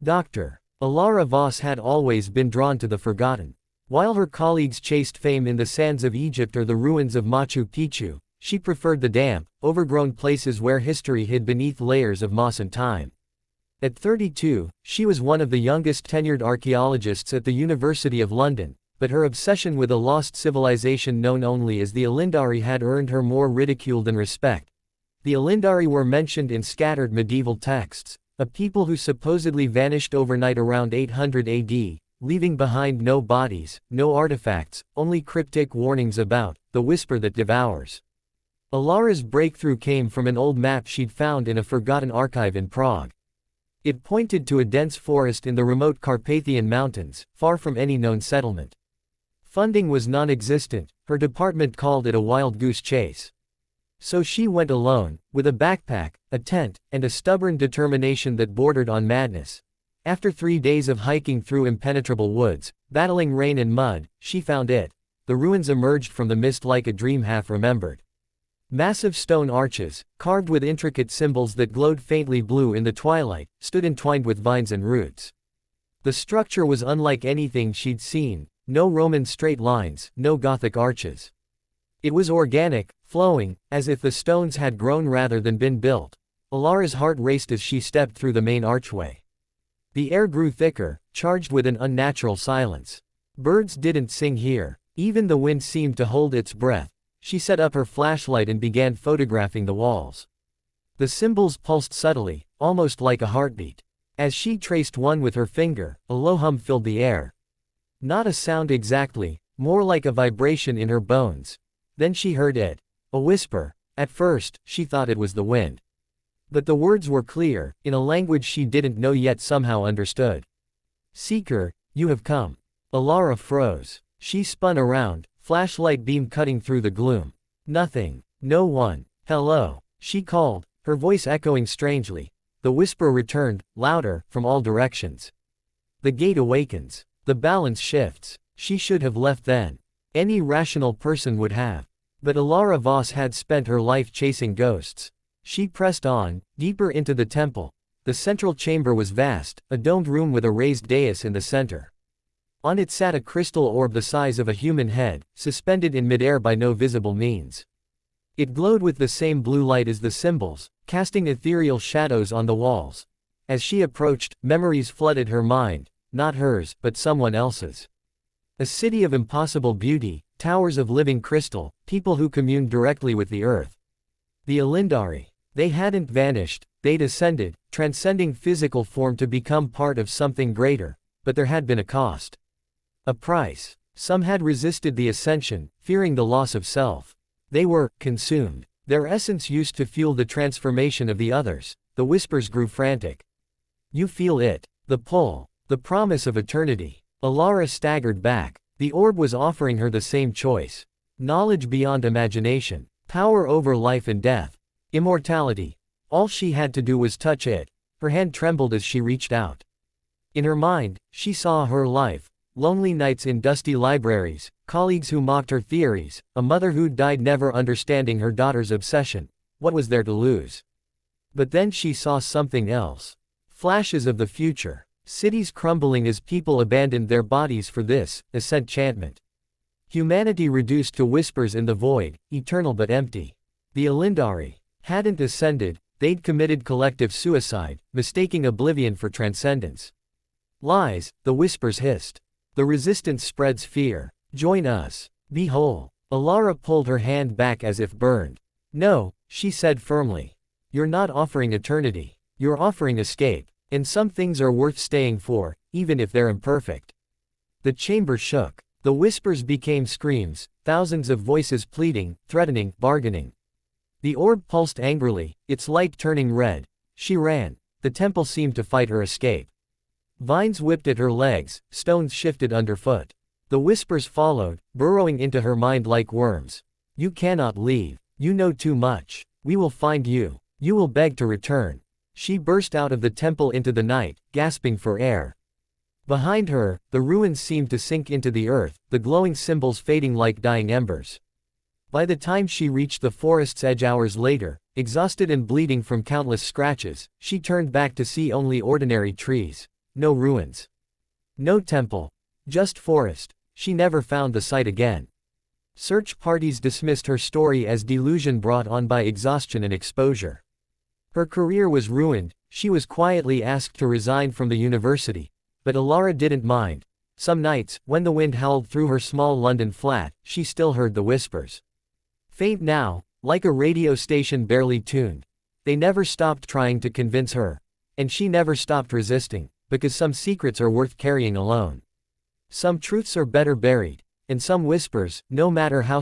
Dr. Alara Voss had always been drawn to the forgotten. While her colleagues chased fame in the sands of Egypt or the ruins of Machu Picchu, she preferred the damp, overgrown places where history hid beneath layers of moss and time. At 32, she was one of the youngest tenured archaeologists at the University of London, but her obsession with a lost civilization known only as the Alindari had earned her more ridicule than respect. The Alindari were mentioned in scattered medieval texts, a people who supposedly vanished overnight around 800 AD, leaving behind no bodies, no artifacts, only cryptic warnings about the whisper that devours. Alara's breakthrough came from an old map she'd found in a forgotten archive in Prague. It pointed to a dense forest in the remote Carpathian Mountains, far from any known settlement. Funding was non-existent, her department called it a wild goose chase. So she went alone, with a backpack, a tent, and a stubborn determination that bordered on madness. After 3 days of hiking through impenetrable woods, battling rain and mud, she found it. The ruins emerged from the mist like a dream half-remembered. Massive stone arches, carved with intricate symbols that glowed faintly blue in the twilight, stood entwined with vines and roots. The structure was unlike anything she'd seen, no Roman straight lines, no Gothic arches. It was organic, flowing, as if the stones had grown rather than been built. Alara's heart raced as she stepped through the main archway. The air grew thicker, charged with an unnatural silence. Birds didn't sing here. Even the wind seemed to hold its breath. She set up her flashlight and began photographing the walls. The symbols pulsed subtly, almost like a heartbeat. As she traced one with her finger, a low hum filled the air. Not a sound exactly, more like a vibration in her bones. Then she heard it. A whisper. At first, she thought it was the wind. But the words were clear, in a language she didn't know yet somehow understood. "Seeker, you have come." Alara froze. She spun around, flashlight beam cutting through the gloom. Nothing. No one. "Hello," she called, her voice echoing strangely. The whisper returned, louder, from all directions. "The gate awakens. The balance shifts." She should have left then. Any rational person would have. But Alara Voss had spent her life chasing ghosts. She pressed on, deeper into the temple. The central chamber was vast, a domed room with a raised dais in the center. On it sat a crystal orb the size of a human head, suspended in midair by no visible means. It glowed with the same blue light as the symbols, casting ethereal shadows on the walls. As she approached, memories flooded her mind, not hers, but someone else's. A city of impossible beauty, towers of living crystal, people who communed directly with the earth. The Alindari. They hadn't vanished, they'd ascended, transcending physical form to become part of something greater, but there had been a cost. A price. Some had resisted the ascension, fearing the loss of self. They were consumed. Their essence used to fuel the transformation of the others. The whispers grew frantic. "You feel it. The pull. The promise of eternity." Alara staggered back. The orb was offering her the same choice. Knowledge beyond imagination. Power over life and death. Immortality. All she had to do was touch it. Her hand trembled as she reached out. In her mind, she saw her life. Lonely nights in dusty libraries, colleagues who mocked her theories, a mother who died never understanding her daughter's obsession. What was there to lose? But then she saw something else. Flashes of the future. Cities crumbling as people abandoned their bodies for this enchantment. Humanity reduced to whispers in the void, eternal but empty. The Alindari hadn't ascended, they'd committed collective suicide, mistaking oblivion for transcendence. "Lies," the whispers hissed. "The resistance spreads fear. Join us. Be whole." Alara pulled her hand back as if burned. "No," she said firmly. "You're not offering eternity. You're offering escape. And some things are worth staying for, even if they're imperfect." The chamber shook. The whispers became screams, thousands of voices pleading, threatening, bargaining. The orb pulsed angrily, its light turning red. She ran. The temple seemed to fight her escape. Vines whipped at her legs, stones shifted underfoot. The whispers followed, burrowing into her mind like worms. "You cannot leave. You know too much. We will find you. You will beg to return." She burst out of the temple into the night, gasping for air. Behind her, the ruins seemed to sink into the earth, the glowing symbols fading like dying embers. By the time she reached the forest's edge hours later, exhausted and bleeding from countless scratches, she turned back to see only ordinary trees. no ruins. No temple. Just forest. She never found the site again. Search parties dismissed her story as delusion brought on by exhaustion and exposure. Her career was ruined, she was quietly asked to resign from the university. But Alara didn't mind. Some nights, when the wind howled through her small London flat, she still heard the whispers. Faint now, like a radio station barely tuned. They never stopped trying to convince her. And she never stopped resisting, because some secrets are worth carrying alone. Some truths are better buried. And some whispers, no matter how